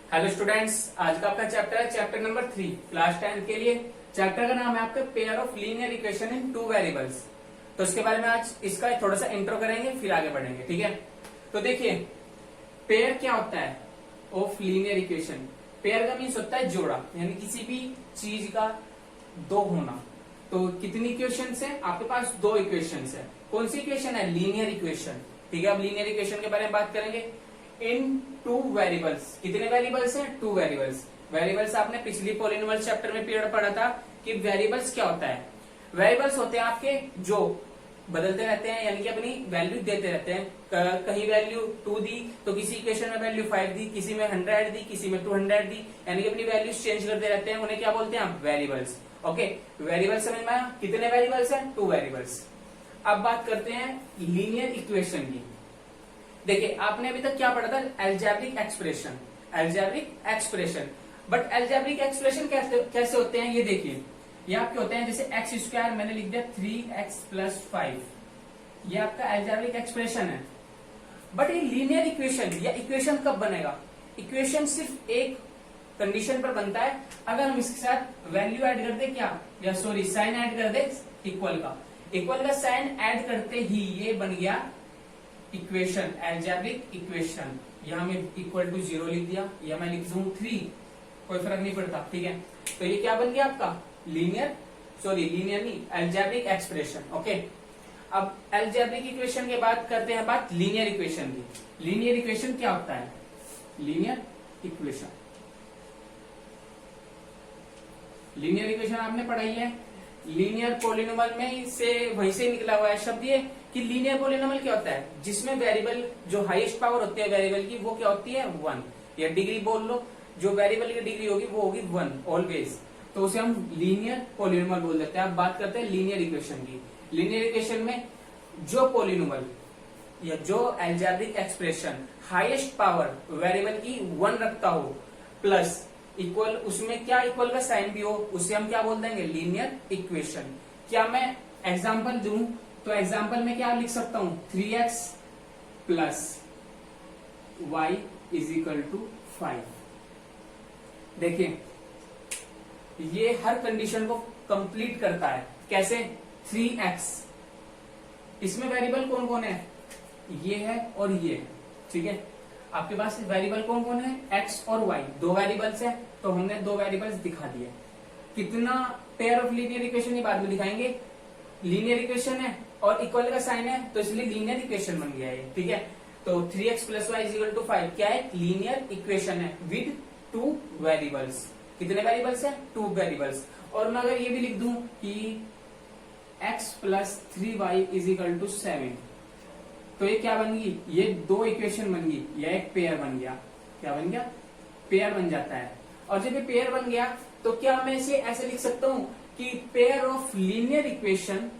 Hello students, आज का आपका चैप्टर है चैप्टर नंबर 3 क्लास 10 के लिए। चैप्टर का नाम है आपका pair of linear equation in two variables. तो इसके बारे में आज इसका थोड़ा सा इंट्रो करेंगे, फिर आगे बढ़ेंगे। ठीक है, तो देखिए पेयर क्या होता है ऑफ लीनियर इक्वेशन। पेयर का मीन्स होता है जोड़ा, यानी किसी भी चीज का दो होना। तो कितनी इक्वेशंस है आपके पास? दो इक्वेशंस है। कौन सी इक्वेशन है? Linear equation. ठीक है, अब लीनियर इक्वेशन के बारे में बात करेंगे। इन टू वेरिएबल्स, कितने वेरिएबल्स हैं? Two variables. वेरिएबल्स आपने पिछली पॉलिनोमियल चैप्टर में पीरियड पढ़ा था कि वेरिएबल्स क्या होता है। वेरिएबल्स होते हैं आपके जो बदलते रहते हैं, यानी कि अपनी वैल्यू देते रहते हैं। कहीं वैल्यू 2 दी तो किसी इक्वेशन में वैल्यू 5 दी, किसी में 100 दी, किसी में 200 दी, यानी कि अपनी वैल्यूज चेंज करते रहते हैं। उन्हें क्या बोलते हैं आप? वेरिएबल्स। ओके, वेरिएबल्स समझ में आया? कितने वेरिएबल्स हैं? Two variables. अब बात करते हैं लीनियर इक्वेशन की। देखिए आपने अभी तक क्या पढ़ा था? Algebraic expression. Algebraic expression, but algebraic expression कैसे होते हैं ये देखिए। ये आपके होते हैं जैसे एक्स स्क्वायर, मैंने लिख दिया 3x + 5, ये आपका अलजेब्रिक एक्सप्रेशन है। बट ये लीनियर इक्वेशन या इक्वेशन कब बनेगा? इक्वेशन सिर्फ एक कंडीशन पर बनता है, अगर हम इसके साथ वैल्यू ऐड कर दे, क्या या सॉरी साइन ऐड कर दे इक्वल का साइन ऐड करते ही ये बन गया इक्वेशन, अलजेब्रिक इक्वेशन। यहां मैं इक्वल टू 0 लिख दिया, या मैं लिख दूं 3, कोई फर्क नहीं पड़ता। ठीक है, तो ये क्या बन गया आपका? लीनियर नहीं, अलजेब्रिक एक्सप्रेशन। ओके, अब अलजेब्रिक इक्वेशन के बाद करते हैं बात लीनियर इक्वेशन की। लीनियर इक्वेशन क्या होता है? लीनियर इक्वेशन, लीनियर इक्वेशन आपने पढ़ाई है। लीनियर पॉलिनोमियल में से वहीं से निकला हुआ है शब्द ये कि लीनियर पॉलिनोमियल क्या होता है? जिसमें वेरिएबल जो हाईएस्ट पावर होती है वेरिएबल की, वो क्या होती है? 1, या डिग्री बोल लो, जो वेरिएबल की डिग्री होगी वो होगी 1 ऑलवेज। तो उसे हम लीनियर पॉलिनोमियल बोल देते हैं। अब बात करते हैं लीनियर इक्वेशन की। लीनियर इक्वेशन में जो पॉलिनोमियल या जो algebraic expression highest power variable की 1 रखता हो प्लस इक्वल, उसमें क्या इक्वल का साइन भी हो, उसे हम क्या बोल देंगे? Linear equation. क्या मैं एग्जांपल दूं तो एग्जांपल में क्या लिख सकता हूं? 3x + y = 5। देखिए ये हर कंडीशन को कंप्लीट करता है। कैसे? 3x, इसमें वेरिएबल कौन कौन है? ये है और ये। ठीक है, आपके पास वेरिएबल कौन कौन है? x और y, दो वेरिएबल्स है, तो हमने दो वेरिएबल्स दिखा दिए। कितना पेयर ऑफ लीनियर इक्वेशन ये बाद में दिखाएंगे। लीनियर इक्वेशन है और इक्वल का साइन है, तो इसलिए लीनियर इक्वेशन बन गया है। ठीक है, तो 3x + y = 5 क्या है? लीनियर इक्वेशन है विद टू वेरिएबल्स। कितने वेरिएबल्स है? Two variables. और मैं अगर ये भी लिख दूं कि x + 3y = 7, तो ये क्या बन गई? ये दो इक्वेशन बन गई, या एक पेयर बन गया। क्या बन गया? पेयर बन जाता है। और जब ये पेयर बन गया तो क्या मैं इसे ऐसे लिख सकता हूं कि pair of linear equation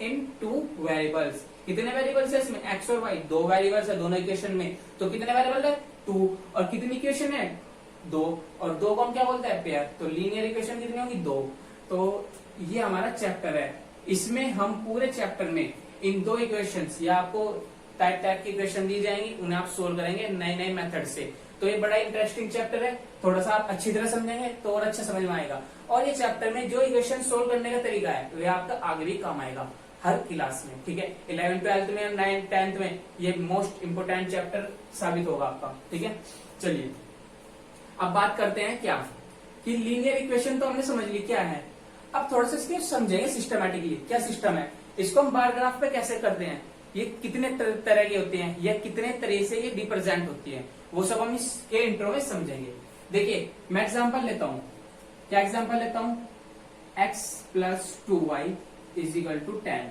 in two variables. कितने वेरिएबल्स है इसमें? x और y, दो वेरिएबल्स है दोनों इक्वेशन में, तो कितने वेरिएबल है? 2। और कितनी इक्वेशन है? 2, और 2 को हम क्या बोलते हैं? पेयर। तो लीनियर इक्वेशन कितनी होगी? 2। तो ये हमारा चैप्टर है। इसमें हम पूरे चैप्टर में इन दो इक्वेशंस, या आपको टाइप की इक्वेशन दी जाएंगी, उन्हें आप सोल्व करेंगे नए नए मेथड से। तो ये बड़ा इंटरेस्टिंग चैप्टर है, थोड़ा सा आप अच्छी तरह समझेंगे तो और अच्छा समझ में आएगा। और ये चैप्टर में जो इक्वेशन सोल्व करने का तरीका है वह आपका आगे भी काम आएगा हर क्लास में। ठीक है, 11th 12th में, 9th 10th में ये मोस्ट इंपोर्टेंट चैप्टर साबित होगा आपका। ठीक है, चलिए अब बात करते हैं क्या कि लीनियर इक्वेशन तो हमने समझ ली क्या है। अब थोड़ा सा इसके समझेंगे सिस्टमैटिकली क्या सिस्टम है। इसको हम बार ग्राफ पे कैसे करते हैं, ये कितने तरह के होते हैं, या कितने तरह से ये रिप्रेजेंट होती है, वो सब हम इसके इंट्रो में समझेंगे। देखिए मैं एग्जांपल लेता हूं। क्या एग्जांपल लेता हूं? x + 2y = 10।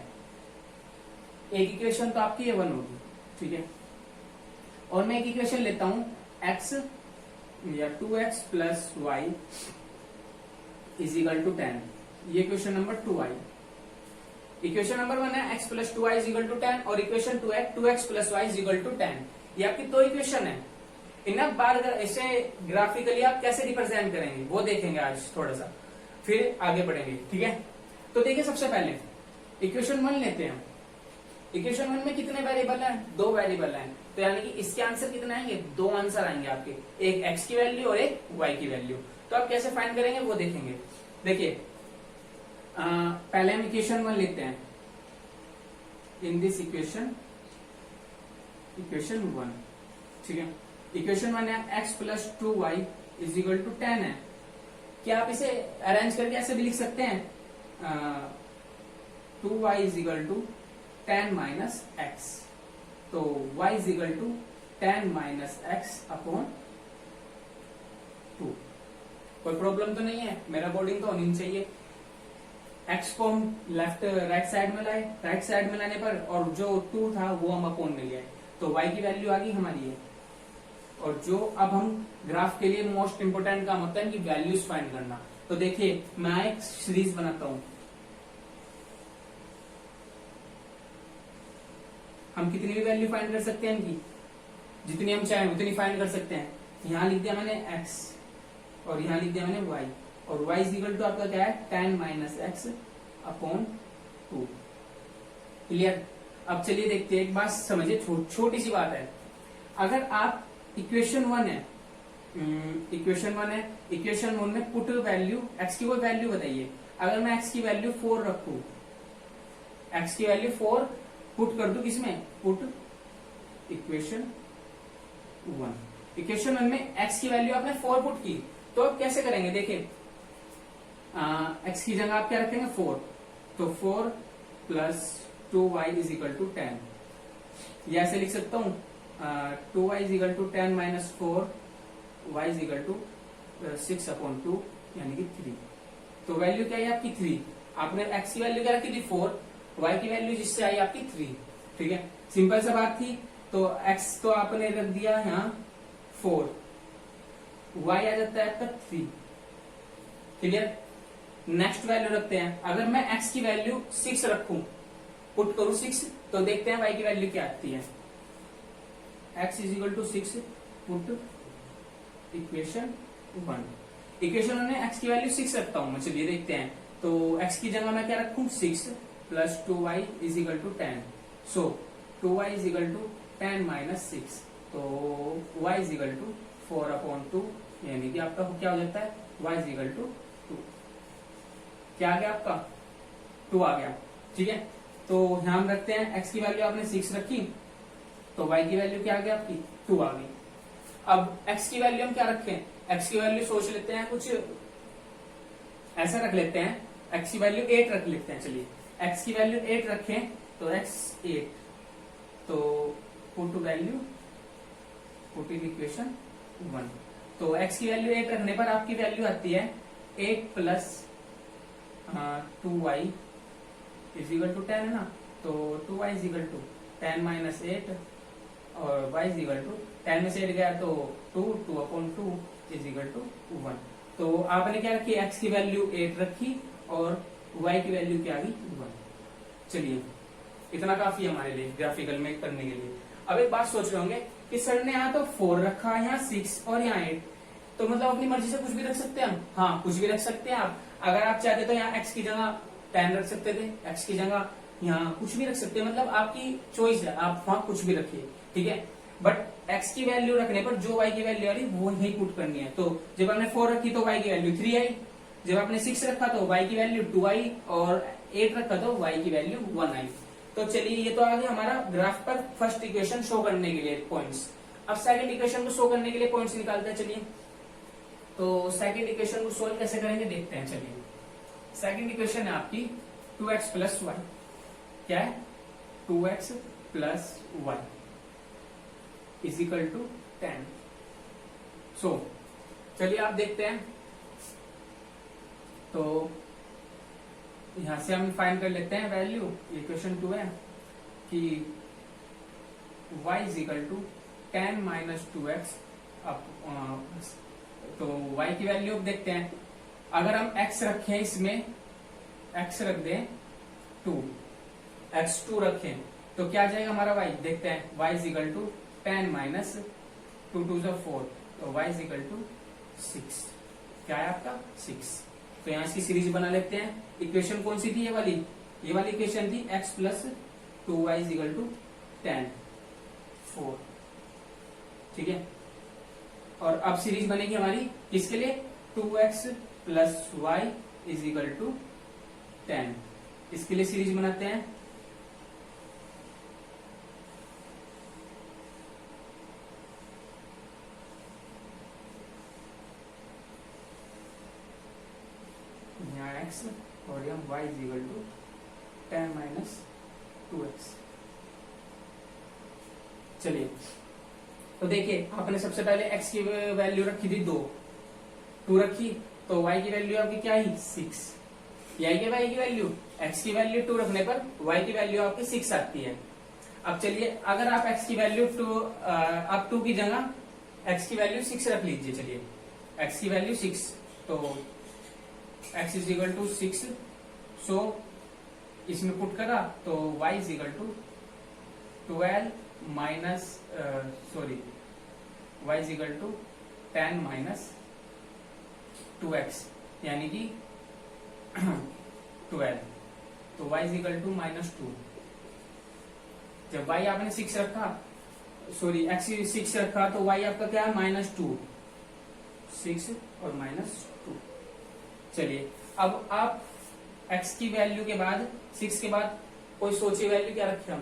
एक इक्वेशन तो आपकी ये 1 होगी। ठीक है, और मैं एक इक्वेशन लेता हूं x या 2x + y = 10। ये इक्वेशन नंबर 2 आई। इक्वेशन नंबर 1 है x + 2y = 10, और इक्वेशन 2 है 2x + y = 10। ये आपकी दो इक्वेशन है। इन्हें बार ऐसे ग्राफिकली आप कैसे रिप्रेजेंट करेंगे वो देखेंगे आज थोड़ा सा, फिर आगे बढ़ेंगे। ठीक है, तो देखिए सबसे पहले इक्वेशन 1 लेते हैं। इक्वेशन 1 में कितने वेरिएबल हैं? दो वेरिएबल हैं। तो यानी कि इसके आंसर कितने आएंगे, 2 आंसर आएंगे आपके, एक x की वैल्यू और एक y की वैल्यू। तो आप कैसे फाइंड करेंगे वो देखेंगे। देखिए पहले हम इक्वेशन 1 लिखते हैं। इन दिस इक्वेशन 1, ठीक है, इक्वेशन 1 है x plus 2y is equal to 10 है। क्या आप इसे अरेंज करके ऐसे भी लिख सकते हैं, 2y is equal to 10 minus x, तो y is equal to 10 minus x upon 2। कोई प्रॉब्लम तो नहीं है, मेरा बोर्डिंग तो होनी चाहिए। x को हम राइट साइड में लाए, राइट साइड में लाने पर और जो 2 था वो हम अपॉन में लिए, तो y की वैल्यू आ गई हमारी है। और जो अब हम ग्राफ के लिए मोस्ट इंपोर्टेंट काम होता है कि वैल्यूज फाइंड करना। तो देखिए मैं एक सीरीज बनाता हूं, हम कितनी भी वैल्यू फाइंड कर सकते हैं इनकी, जितनी हम चाहें उतनी फाइंड कर सकते हैं। यहां लिख दिया मैंने x और यहां लिख दिया मैंने y, और y इज इक्वल टू आपका क्या है 10 माइनस एक्स अपॉन 2। क्लियर। अब चलिए देखते हैं, एक बात समझिए, छोटी सी बात है। अगर आप इक्वेशन 1 है, इक्वेशन 1 में पुट वैल्यू x की कोई वैल्यू बताइए। अगर मैं x की वैल्यू 4 रखू, x की वैल्यू 4 पुट कर दू किसमें, पुट इक्वेशन 1। इक्वेशन 1 में x की वैल्यू आपने 4 पुट की, तो अब कैसे करेंगे देखिए, x की जगह आप क्या रखेंगे 4, तो 4 plus 2y is equal to 10। ये ऐसे लिख सकता हूं, 2y is equal to 10 minus 4, y is equal to 6 upon 2 यानी कि 3। तो वैल्यू क्या है आपकी 3। आपने x की वैल्यू क्या रखी थी 4, y की वैल्यू जिससे आई आपकी 3। ठीक है, सिंपल सा बात थी। तो x तो आपने रख दिया यहाँ 4, y आ जाता है आपका 3। क्लियर। नेक्स्ट वैल्यू रखते हैं। अगर मैं x की वैल्यू 6 रखूं, पुट करूं 6, तो देखते हैं y की वैल्यू क्या आती है। x is equal to 6 put equation 1। Equation 1 में x की वैल्यू 6 रखता हूं मैं, चलिए देखते हैं। तो x की जगह मैं क्या रखूं 6 plus 2y is equal to 10। So 2y is equal to 10 minus 6, तो y is equal to 4 upon 2 यानी कि आपका क्या हो जाता है y इज इक्वल टू 2। क्या आ गया आपका 2 आ गया। ठीक है, तो यहां हम रखते हैं x की वैल्यू आपने 6 रखी, तो y की वैल्यू क्या आ गई आपकी 2 आ गई। अब x की वैल्यू हम क्या रखें, x की वैल्यू सोच लेते हैं, कुछ ऐसा रख लेते हैं, x की वैल्यू 8 रख लेते हैं। चलिए x की वैल्यू 8 रखें, तो x 8, तो put value put in equation 1। तो x की वैल्यू 8 रखने पर आपकी वैल्यू आती है 8 plus 2y is equal to 10 है ना, तो 2y is equal to 10 minus 8 और y इज इक्वल टू 10 में से 8 गया तो 2 अपॉन 2 इज इक्वल टू 1। तो आपने क्या रखी, x की वैल्यू 8 रखी और y की वैल्यू क्या आ गई 1। चलिए इतना काफी है हमारे लिए ग्राफिकल में करने के लिए। अब एक बात सोच रहे होंगे कि सर ने यहाँ तो 4 रखा है, यहाँ 6 और यहाँ 8, तो मतलब अपनी मर्जी से कुछ भी रख सकते हैं हम। हाँ, कुछ भी रख सकते हैं आप। अगर आप चाहते तो यहाँ x की जगह 10 रख सकते थे, x की जगह यहाँ कुछ भी रख सकते हैं, मतलब आपकी चॉइस है, आप वहां कुछ भी रखिए। ठीक है, बट x की वैल्यू रखने पर जो y की वैल्यू आ रही वो यही पुट करनी है। तो जब आपने 4 रखी तो y की वैल्यू 3 आई, जब आपने 6 रखा तो y की वैल्यू 2 आई, और 8 रखा तो y की वैल्यू 1 आई। तो चलिए ये तो आ गया हमारा ग्राफ पर फर्स्ट इक्वेशन शो करने के लिए पॉइंट्स। अब सेकंड इक्वेशन को शो करने के लिए पॉइंट्स निकालते हैं। चलिए तो सेकंड इक्वेशन को सोल्व कैसे करेंगे देखते हैं। चलिए सेकंड इक्वेशन है आपकी 2x प्लस वाई। क्या है 2x plus y is equal to 10। So चलिए आप देखते हैं, तो यहां से हम फाइंड कर लेते हैं वैल्यू। इक्वेशन 2 है कि y is equal to 10 minus 2x। तो y की वैल्यू देखते हैं। अगर हम x रखें, इसमें x रख दें 2, x2 रखें तो क्या आ जाएगा हमारा y, देखते हैं। y is equal to 10 minus 2 2 4, तो y इज इक्वल टू 6। क्या है आपका 6। तो यहां इसकी सीरीज बना लेते हैं। इक्वेशन कौन सी थी, ये वाली इक्वेशन थी x plus 2y is equal to 10 4। ठीक है। और अब सीरीज बनेगी हमारी किसके लिए, 2x plus y is equal to 10। इसके लिए सीरीज बनाते हैं। यहाँ x और यहाँ y is equal to 10 minus 2x। चलिए, तो देखिए आपने सबसे पहले x की वैल्यू रखी थी 2 रखी, तो y की वैल्यू आपकी क्या आई 6। यही है y की वैल्यू, x की वैल्यू 2 रखने पर y की वैल्यू आपकी 6 आती है। अब चलिए, अगर आप x की वैल्यू 2, आप 2 की जगह x की वैल्यू 6 रख लीजिए। चलिए, x की वैल्यू 6, तो x is equal to 6, so इसमें पुट करा तो y is equal to 12 minus y is equal to 10 minus 2x, यानी कि 12, तो y इज इक्वल टू -2। जब y आपने 6 रखा, x 6 रखा, तो y आपका क्या है -2, 6 और -2। चलिए, अब आप x की वैल्यू के बाद 6 के बाद कोई सोची वैल्यू क्या रखे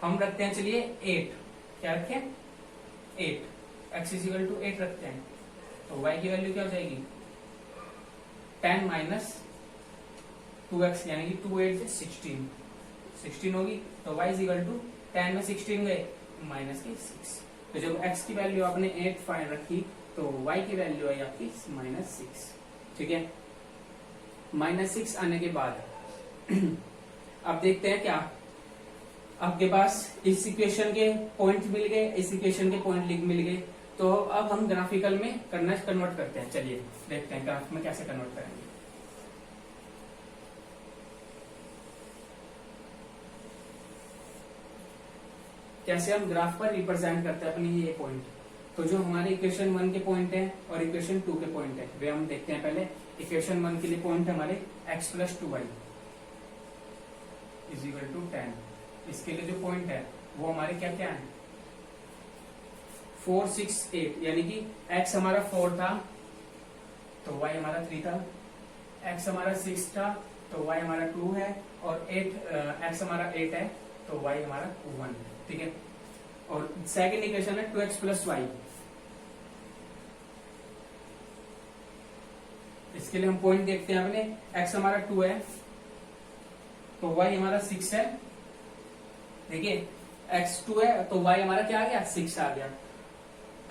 हम रखते हैं, चलिए 8। क्या रखें 8, x इज इक्वल टू 8 रखते हैं, तो y की वैल्यू क्या हो जाएगी 10 माइनस 2x, यानी कि 2 8 से 16 होगी, तो y इज इक्वल टू 10 में 16 गए माइनस के 6। तो जब x की वैल्यू आपने 8 फाइंड रखी, तो y की वैल्यू आई आपकी -6। ठीक है, -6 आने के बाद अब देखते हैं क्या आपके पास इस इक्वेशन के पॉइंट मिल गए, इस इक्वेशन के पॉइंट मिल गए, तो अब हम ग्राफिकल में कन्वर्ट करते हैं। चलिए देखते हैं ग्राफ में कैसे कन्वर्ट करेंगे। कैसे हम ग्राफ पर रिप्रेजेंट करते हैं अपनी ये पॉइंट। तो जो हमारे इक्वेशन 1 के पॉइंट है और इक्वेशन 2 के पॉइंट है, वे हम देखते हैं। पहले इक्वेशन 1 के लिए पॉइंट है हमारे x plus 2y is equal to 10। इसके लिए जो पॉइंट है वो हमारे क्या क्या है 4 6 8, यानी कि x हमारा 4 था तो y हमारा 3 था, x हमारा 6 था तो y हमारा 2 है, और x हमारा 8 है तो y हमारा 1। ठीक है, और सेकंड इक्वेशन है 2x प्लस वाई। इसके लिए हम पॉइंट देखते हैं अपने, x हमारा 2 है तो y हमारा 6 है। देखिए x 2 है तो y हमारा क्या आ गया 6 आ गया।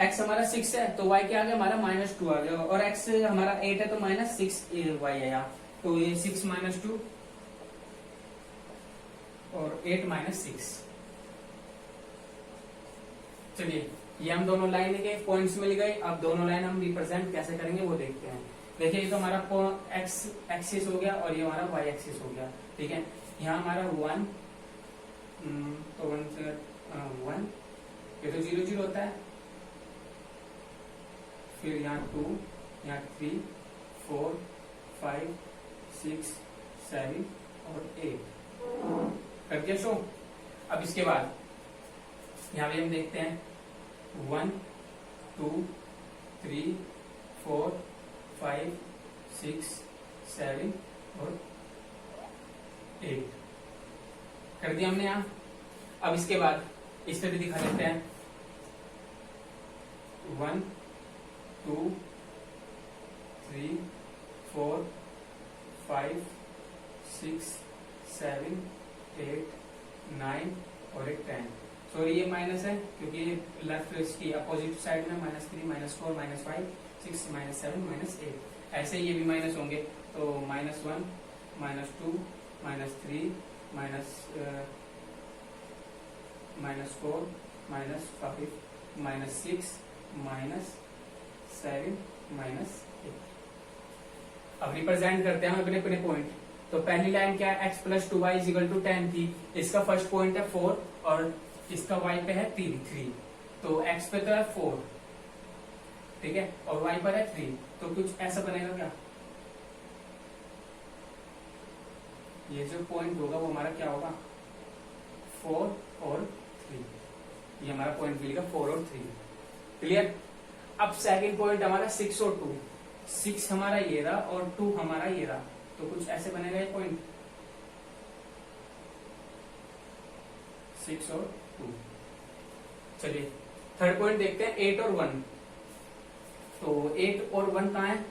x हमारा 6 है तो y क्या आ गया हमारा -2 आ गया, और x हमारा 8 है तो -6 y आया, तो ये 6 - 2 और 8 - 6। चलिए, ये हम दोनों लाइन के पॉइंट्स मिल गए। अब दोनों लाइन हम रिप्रेजेंट कैसे करेंगे वो देखते हैं। देखिए, ये तो हमारा x एक्सिस हो गया और ये हमारा y एक्सिस हो गया। ठीक है, यहाँ हमारा 1 तो 1 से 1, ये तो 0 0 होता है, फिर यहाँ 2, यहाँ 3 4 5 6 7 और 8 कर दिया शो। अब इसके बाद यहाँ पे हम देखते हैं 1 2 3 4 5 6 7 और 8 कर दिया हमने यहाँ। अब इसके बाद इस तरह दिखा देते हैं 1 2 3 4 5 6 7 8 9 और 10। सॉरी, ये माइनस है क्योंकि लेफ्ट इसकी अपोजिट साइड में -3 -4 -5 6 -7 -8, ऐसे ये भी माइनस होंगे। तो -1 -2 -3 -4 -5 -6 -7 -8। अब रिप्रेजेंट करते हैं अपने अपने पॉइंट। तो पहली लाइन क्या है x plus 2y is equal to 10 थी, इसका फर्स्ट पॉइंट है 4 और इसका y पे है 3, तो x पे तो है 4, ठीक है, और y पर है 3, तो कुछ ऐसा बनेगा क्या, ये जो पॉइंट होगा वो हमारा क्या होगा 4 और 3, ये हमारा पॉइंट मिलेगा 4 और 3। क्लियर। अब सेकंड पॉइंट हमारा 6 और 2, 6 हमारा ये रहा और 2 हमारा ये रहा, तो कुछ ऐसे बनेगा ये पॉइंट 6 और 2। चलिए थर्ड पॉइंट देखते हैं 8 और 1। तो 8 और 1 कहाँ है,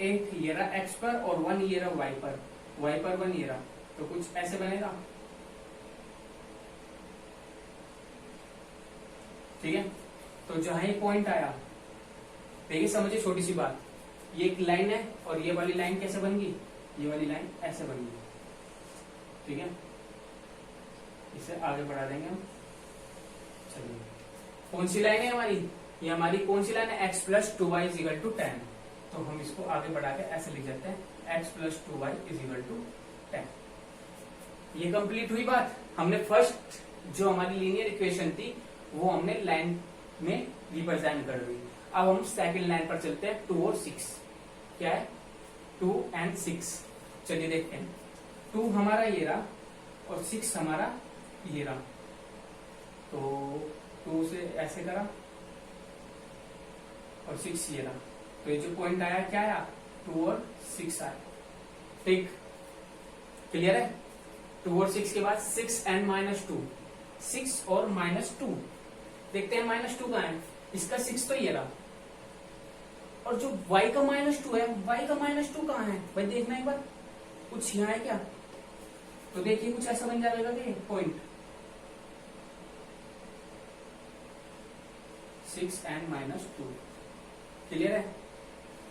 8 ये रहा एक्स पर और 1 ये रहा वाई पर, वाई पर 1 ये रहा, तो कुछ ऐसे बनेगा। ठीक है, तो जहां ये पॉइंट आया, देखिए समझिए छोटी सी बात, ये एक लाइन है और ये वाली लाइन कैसे बन गई, ये वाली लाइन ऐसे बन गई। ठीक है, इसे आगे बढ़ा देंगे हम। चलिए कौन सी लाइन है हमारी, ये हमारी कौन सी लाइन है, x plus 2y is equal to 10। तो हम इसको आगे बढ़ा के ऐसे लिख देते हैं x plus 2y is equal to 10। ये कंप्लीट हुई बात। हमने फर्स्ट जो हमारी लीनियर इक्वेशन थी वो हमने लाइन में रिप्रेजेंट कर दी। अब हम सेकंड लाइन पर चलते हैं, 2 और 6। क्या है, 2 and 6। चलिए देखते हैं, 2 हमारा ये रहा और 6 हमारा ये रहा, तो 2 से ऐसे करा और 6 ये रहा, तो ये जो पॉइंट आया क्या आया, 2 और 6 आया। ठीक, क्लियर है। 2 और 6 के बाद 6 and -2, 6 और -2 देखते हैं, -2 कहाँ है, इसका 6 तो ये रहा, और जो y का -2 है, y का -2 कहाँ है भाई, देखना एक बार, कुछ यहाँ है क्या, तो देखिए कुछ ऐसा बन जाएगा कि पॉइंट 6 and -2। क्लियर है,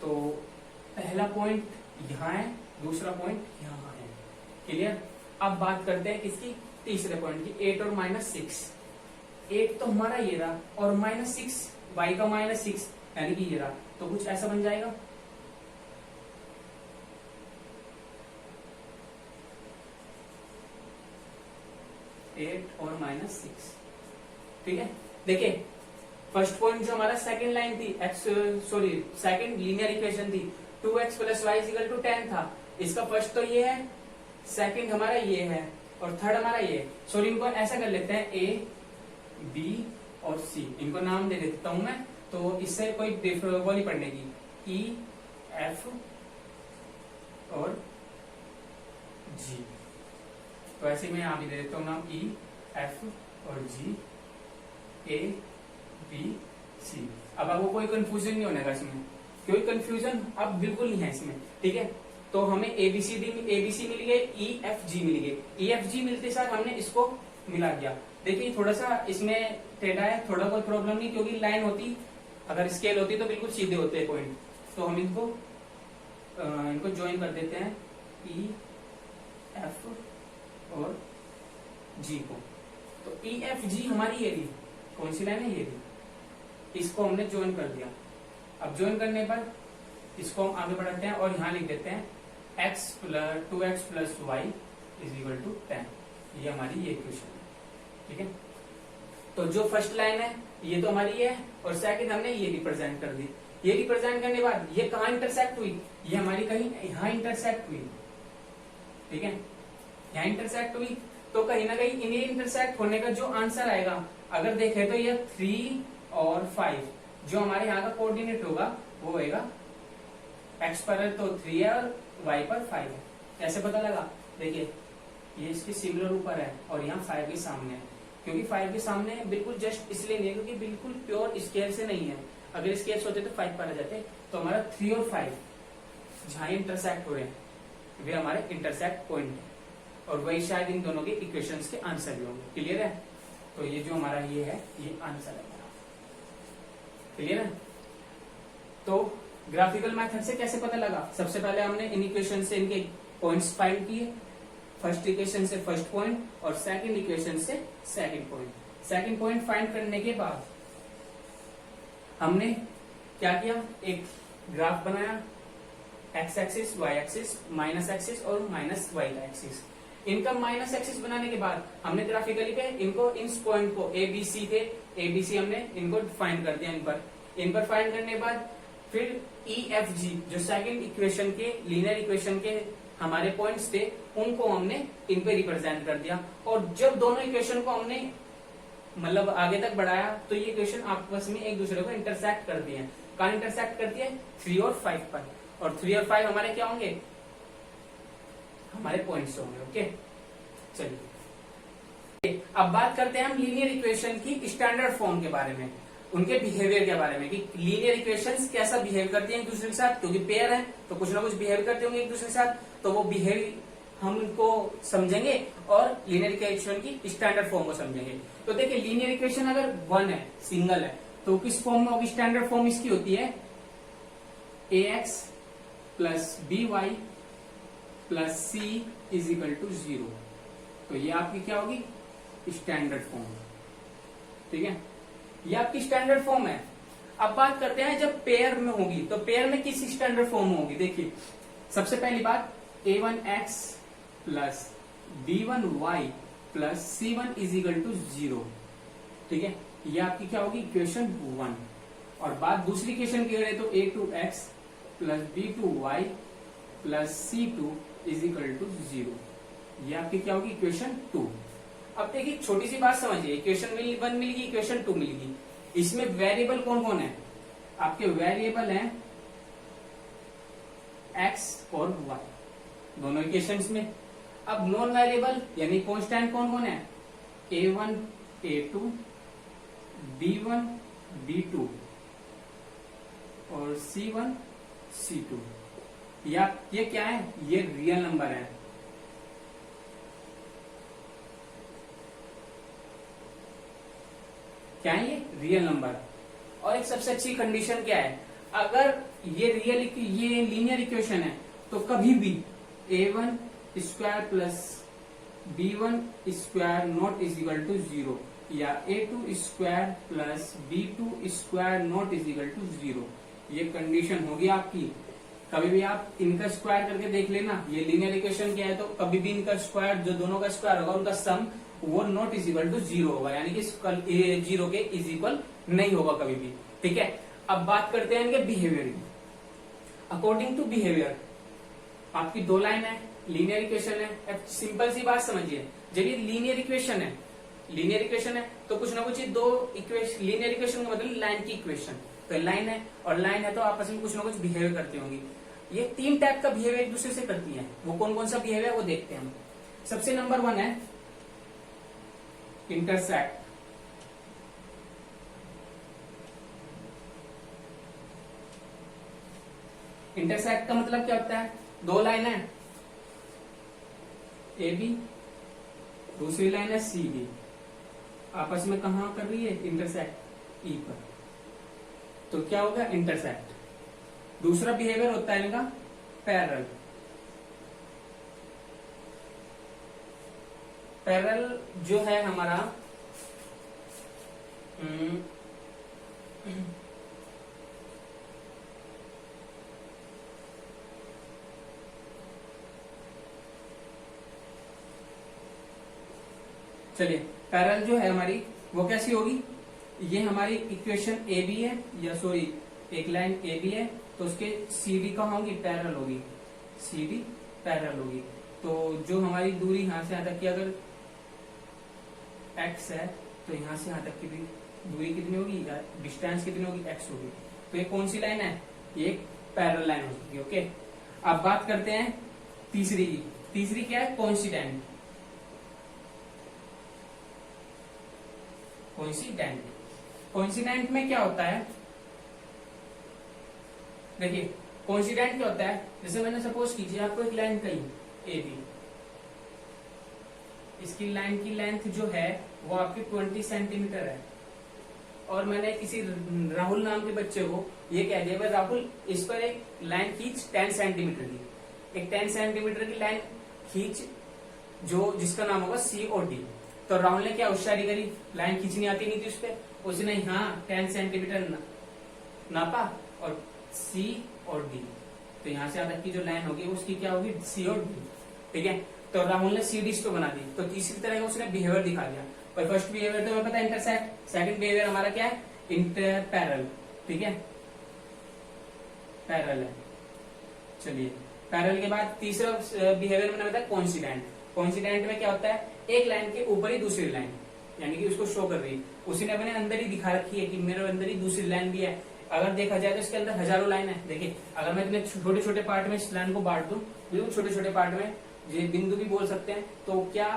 तो पहला पॉइंट यहाँ है, दूसरा पॉइंट यहाँ है। क्लियर। अब बात करते हैं इसकी तीसरे पॉइंट की, 8 और -6। 8 तो हमारा ये रहा और -6, y का -6 यानी कि ये रहा, तो कुछ ऐसा बन जाएगा। एट और -6। ठीक है, देखिए फर्स्ट पॉइंट जो हमारा सेकंड लाइन थी, सेकंड लीनियर इक्वेशन थी, 2x plus Y equal to 10 था। इसका फर्स्ट तो ये है, सेकंड हमारा ये है और थर्ड हमारा ये है। सॉरी, इनको ऐसा कर लेते हैं, A, B और C, इनको नाम दे देता हूं मैं, तो इससे कोई वो नहीं पड़ने की, E, F और G। तो ऐसे मैं यहां भी दे देता हूं नाम, E, F और G, A, B, C। अब आपको कोई कंफ्यूजन नहीं होने का इसमें, कोई कंफ्यूजन अब बिल्कुल नहीं है इसमें। ठीक है, तो हमें ABC मिल गए, EFG मिल गए, EFG मिलते साथ हमने इसको मिला दिया। देखिए थोड़ा सा इसमें टेढ़ा है, थोड़ा कोई प्रॉब्लम नहीं, क्योंकि लाइन होती, अगर स्केल होती तो बिल्कुल सीधे होते हैं पॉइंट। तो हम इनको ज्वाइन कर देते हैं, E, F और G को। तो EFG हमारी ये रही, कौन सी लाइन है, ये रही, इसको हमने ज्वाइन कर दिया। अब ज्वाइन करने पर इसको हम आगे बढ़ाते हैं और यहाँ लिख देते हैं 2x plus y is equal to 10। ये हमारी ये इक्वेशन है। ठीक है, तो जो फर्स्ट लाइन है ये तो हमारी है और सेकंड हमने ये रिप्रेजेंट कर दी। ये रिप्रेजेंट करने के बाद ये कहाँ इंटरसेक्ट हुई, ये हमारी कहीं यहाँ इंटरसेक्ट हुई। ठीक है, यहाँ इंटरसेक्ट हुई, तो कहीं ना कहीं इन्हें इंटरसेक्ट होने का जो आंसर आएगा, अगर देखें तो ये 3 और 5, जो हमारे यहाँ का कोऑर्डिनेट होगा वो होगा, x पर है तो 3 है और y पर 5 है। कैसे पता लगा, देखिए ये इसके सिमिलर ऊपर है और यहाँ 5 के सामने है, क्योंकि 5 के सामने बिल्कुल जस्ट इसलिए नहीं है क्योंकि बिल्कुल प्योर स्केल से नहीं है। अगर स्केल होते तो 5 पर आ जाते, तो हमारा 3 और 5 जहां इंटरसेक्ट हो रहे हैं वे हमारे इंटरसेक्ट पॉइंट है, और वही शायद इन दोनों के इक्वेशंस के आंसर भी होंगे। क्लियर है, तो ये जो हमारा ये है ये आंसर है हमारा। क्लियर है, तो ग्राफिकल मेथड से कैसे पता लगा, सबसे पहले हमने इन इक्वेशन से इनके पॉइंट्स फाइंड किए, फर्स्ट इक्वेशन से फर्स्ट पॉइंट और सेकंड इक्वेशन से second point. Second point find करने के बाद हमने क्या किया, एक ग्राफ बनाया, x axis, y axis, minus axis और माइनस वाई का एक्सिस। इनका माइनस एक्सिस बनाने के बाद हमने ग्राफिकली पे इनको इन पॉइंट को ABC थे, ABC हमने इनको फाइंड कर दिया। इन पर फाइंड करने के बाद फिर EFG जो सेकंड इक्वेशन के लीनियर इक्वेशन के हमारे पॉइंट्स थे उनको हमने इन पे रिप्रेजेंट कर दिया, और जब दोनों इक्वेशन को हमने मतलब आगे तक बढ़ाया तो ये इक्वेशन आपस में एक दूसरे को इंटरसेक्ट करती है। कहाँ इंटरसेक्ट करती है? 3 और 5 पर। और 3 और 5 हमारे क्या होंगे? हमारे पॉइंट्स होंगे। ओके, चलिए अब बात करते हैं हम लीनियर इक्वेशन की स्टैंडर्ड फॉर्म के बारे में, उनके बिहेवियर के बारे में कि लीनियर इक्वेशंस कैसा बिहेव करती हैं एक दूसरे के साथ, क्योंकि पेयर है तो कुछ ना कुछ बिहेव करते होंगे एक दूसरे के साथ, तो वो बिहेव हम उनको समझेंगे और लीनियर इक्वेशन की स्टैंडर्ड फॉर्म को समझेंगे। तो देखिए लीनियर इक्वेशन अगर वन है, सिंगल है, तो किस फॉर्म में होगी? स्टैंडर्ड फॉर्म इसकी होती है ax plus B y plus C is equal to 0। तो ये आपकी क्या होगी? Standard form. ठीक है, ये आपकी स्टैंडर्ड फॉर्म है। अब बात करते हैं जब पेयर में होगी, तो पेयर में किस स्टैंडर्ड फॉर्म में होगी? देखिए सबसे पहली बात a1x plus b1y plus c1 is equal to 0। ठीक है, ये आपकी क्या होगी? इक्वेशन 1। और बात दूसरी इक्वेशन की करें तो a2x plus b2y plus c2 is equal to 0। ये आपकी क्या होगी? इक्वेशन 2। अब देखिए छोटी सी बात समझिए, इक्वेशन 1 मिलेगी, इक्वेशन 2 मिलेगी, इसमें वेरिएबल कौन कौन है? आपके वेरिएबल हैं x और y दोनों इक्वेशंस में। अब नॉन वेरिएबल यानी कांस्टेंट कौन कौन है? a1 a2 b1 b2 और c1 c2। ये क्या है? ये रियल नंबर है। क्या है? ये रियल नंबर। और एक सबसे अच्छी कंडीशन क्या है? अगर ये लीनियर इक्वेशन है तो कभी भी a1 square plus b1 square not is equal to 0 या a2 square plus b2 square not is equal to 0, ये कंडीशन होगी आपकी। कभी भी आप इनका स्क्वायर करके देख लेना, ये लीनियर इक्वेशन क्या है, तो कभी भी इनका स्क्वायर, जो दोनों का स्क्वायर होगा उनका सम, वो नॉट इज इक्वल टू 0 होगा, यानी कि 0 के इज इक्वल नहीं होगा कभी भी। ठीक है, अब बात करते हैं इनके बिहेवियर की। अकॉर्डिंग टू बिहेवियर आपकी दो लाइन है, लीनियर इक्वेशन है। सिंपल सी बात समझिए, जब ये लीनियर इक्वेशन है तो कुछ ना कुछ दो इक्वेशन, लीनियर इक्वेशन का मतलब लाइन की इक्वेशन, तो लाइन है और लाइन है तो आपस में कुछ ना कुछ बिहेवियर करती होंगी। ये 3 टाइप का बिहेवियर एक दूसरे से करती हैं। वो कौन कौन सा बिहेवियर वो देखते हैं हम। सबसे नंबर 1 है इंटरसेक्ट। इंटरसेक्ट का मतलब क्या होता है? दो लाइन है ए बी, दूसरी लाइन है सी बी, आपस में कहा कर रही है? इंटरसेक्ट ई पर, तो क्या होगा? इंटरसेक्ट। दूसरा बिहेवियर होता है इनका पैरेलल। पैरेलल जो है हमारा चलिए पैरेलल जो है हमारी वो कैसी होगी? ये हमारी इक्वेशन ए बी है, या सॉरी एक लाइन ए बी है, तो उसके सी डी कहाँ होगी? पैरेलल होगी, सी डी पैरेलल होगी। तो जो हमारी दूरी यहां से यहां तक की अगर x है तो यहां से यहां तक की भी दूरी कितनी होगी, या डिस्टेंस कितनी होगी? x होगी। तो ये कौन सी लाइन है? ये एक पैरेलल लाइन होगी। ओके, अब बात करते हैं तीसरी की। तीसरी क्या है? कोइंसिडेंट। कोइंसिडेंट में क्या होता है? देखिए कोइंसिडेंट क्या होता है? जैसे मैंने सपोज कीजिए आपको एक लाइन कही ए बी, इसकी लाइन की लेंथ जो है वो आपकी 20 सेंटीमीटर है, और मैंने किसी राहुल नाम के बच्चे को ये कह दिया भाई राहुल इस पर एक लाइन खींच 10 सेंटीमीटर की। एक 10 सेंटीमीटर की लाइन खींच जो जिसका नाम होगा सी और डी। तो राहुल ने क्या होशियारी करी? लाइन खींचनी आती नहीं थी उस पर, उसने यहाँ 10 सेंटीमीटर नापा और सी और डी, तो यहाँ से तक की जो लाइन होगी उसकी क्या होगी? सी और डी। ठीक है, तो राहुल ने सी डी तो बना दी। तो तीसरी तरह का उसने बिहेवियर दिखा दिया। पर फर्स्ट बिहेवियर तो हमें पता है इंटरसेक्ट, सेकंड बिहेवियर हमारा क्या है? Inter parallel. ठीक है, पैरेलल है। चलिए पैरेलल के बाद तीसरा बिहेवियर मैंने बताया कोइंसिडेंट। कोइंसिडेंट में क्या होता है? एक लाइन के ऊपर ही दूसरी लाइन, यानी कि उसको शो कर रही है। उसी ने अपने अंदर ही दिखा रखी है कि मेरे अंदर ही दूसरी लाइन भी है। अगर देखा जाए तो इसके अंदर हजारों लाइन है। देखिए अगर मैं इतने छोटे छोटे पार्ट में इस लाइन को बांट दूं, बिल्कुल छोटे छोटे पार्ट में, ये बिंदु भी बोल सकते हैं, तो क्या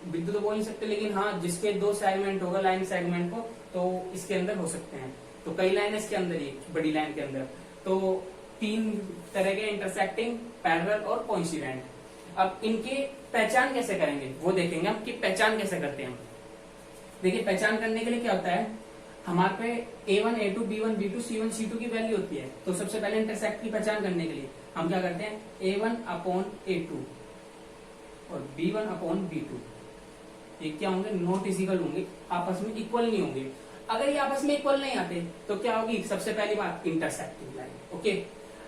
बिंदु तो बोल नहीं सकते, लेकिन हाँ जिसके दो सेगमेंट होगा लाइन सेगमेंट को, तो इसके अंदर हो सकते हैं। तो कई लाइन है इसके अंदर, ही बड़ी लाइन के अंदर। तो 3 तरह के इंटरसेक्टिंग, पैरेलल और कोइंसिडेंट। अब इनकी पहचान कैसे करेंगे वो देखेंगे हम कि पहचान कैसे करते हैं हम। देखिए पहचान करने के लिए क्या होता है, हमारे पे A1, A2, B1, B2, C1, C2 की वैल्यू होती है। तो सबसे पहले इंटरसेक्ट की पहचान करने के लिए हम क्या करते हैं, A1 अपॉन A2 और B1 अपॉन B2, ये क्या होंगे, नॉट इक्वल होंगे, आपस में इक्वल नहीं होंगे। अगर ये आपस में इक्वल नहीं आते तो क्या होगी, सबसे पहली बात इंटरसेक्टिंग लाइन। ओके,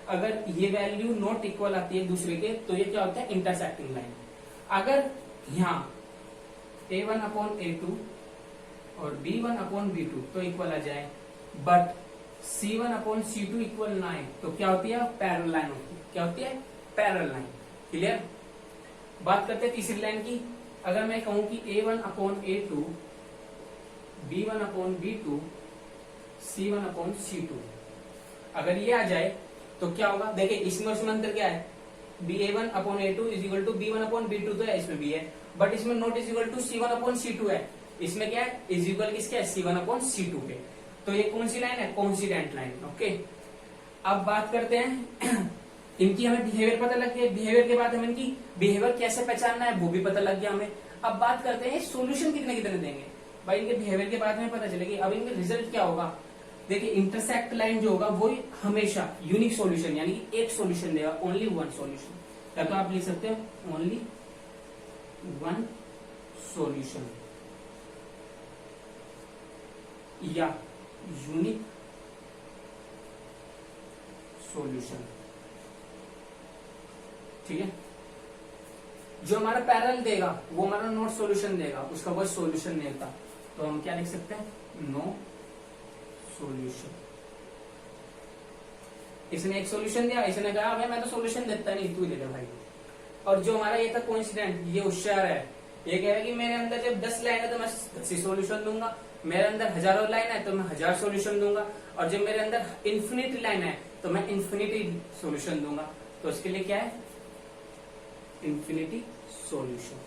अगर ये वैल्यू नॉट इक्वल आती है दूसरे के, तो ये क्या होता है, इंटरसेक्टिंग लाइन। अगर यहाँ A1 अपॉन A2 और B1 अपॉन B2 तो इक्वल आ जाए, but C1 upon C2 equal ना आए, तो क्या होती है, पैरेलल लाइन होती है। क्या होती है, पैरेलल लाइन। क्लियर। बात करते हैं तीसरी लाइन की। अगर मैं कहूं कि A1 upon A2, B1 upon B2, C1 upon C2, अगर ये आ जाए तो क्या होगा, देखिए इसमें उसमें अंतर क्या है, A1 upon A2 is equal to B1 upon B2 तो है, इसमें भी है, बट इसमें not is equal to C1 upon C2 है। इसमें क्या है, इज इक्वल किसके है, C1 अपॉन C2 के। तो ये कौन सी लाइन है, कोइंसिडेंट लाइन। ओके, अब बात करते हैं इनकी, हमें बिहेवियर पता लग गया। बिहेवियर के बाद हमें इनकी बिहेवियर कैसे पहचानना है वो भी पता लग गया हमें। अब बात करते हैं सोल्यूशन कितने कितने देंगे। भाई इनके बिहेवियर के बाद हमें पता चलेगी। अब इनके रिजल्ट क्या होगा, देखिए इंटरसेक्ट लाइन जो होगा वो हमेशा यूनिक सॉल्यूशन यानी कि एक सॉल्यूशन देगा, ओनली वन सॉल्यूशन। या तो आप लिख सकते हो ओनली वन सॉल्यूशन या यूनिक सॉल्यूशन। ठीक है, जो हमारा पैरेलल देगा वो हमारा नॉट सॉल्यूशन देगा, उसका कोई सॉल्यूशन नहीं होता। तो हम क्या लिख सकते हैं, नो सॉल्यूशन। इसने एक सॉल्यूशन दिया, इसने कहा भाई मैं तो सॉल्यूशन देता नहीं, तू ही दे दे भाई। और जो हमारा ये था कोइंसिडेंट, ये होशियार है, ये कह रहा है कि मेरे अंदर जब 10 लाइन है तो मैं 10 ही सॉल्यूशन दूंगा, मेरे अंदर हजारों लाइन है तो मैं 1000 सॉल्यूशन दूंगा, और जब मेरे अंदर इन्फिनिटी लाइन है तो मैं इन्फिनिटी सॉल्यूशन दूंगा। तो इसके लिए क्या है, इन्फिनिटी सॉल्यूशन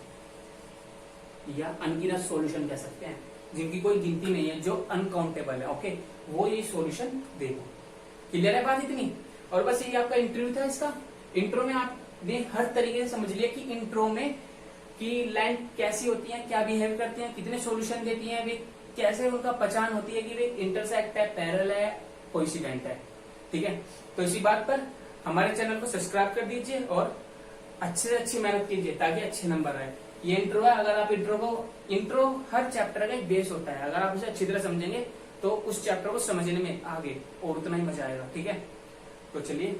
या अनगिनत सॉल्यूशन कह सकते हैं, जिनकी कोई गिनती नहीं है, जो अनकाउंटेबल है। ओके, वो ये सॉल्यूशन देगा। क्लियर है बात इतनी। और बस ये आपका इंटरव्यू था। इसका इंट्रो में आपने हर तरीके से समझ लिया कि इंट्रो में की लाइन कैसी होती है, क्या बिहेव करती है, कितने सॉल्यूशन देती है, वे कैसे उनका पहचान होती है कि वे इंटरसेक्ट है, पैरेलल है, कोइंसिडेंट है। ठीक है, तो इसी बात पर हमारे चैनल को सब्सक्राइब कर दीजिए और अच्छे से अच्छी मेहनत कीजिए ताकि अच्छे नंबर आए। ये इंट्रो है, अगर आप इंट्रो हर चैप्टर का एक बेस होता है, अगर आप उसे अच्छी तरह समझेंगे तो उस चैप्टर को समझने में आगे और उतना ही मजा आएगा। ठीक है, तो चलिए।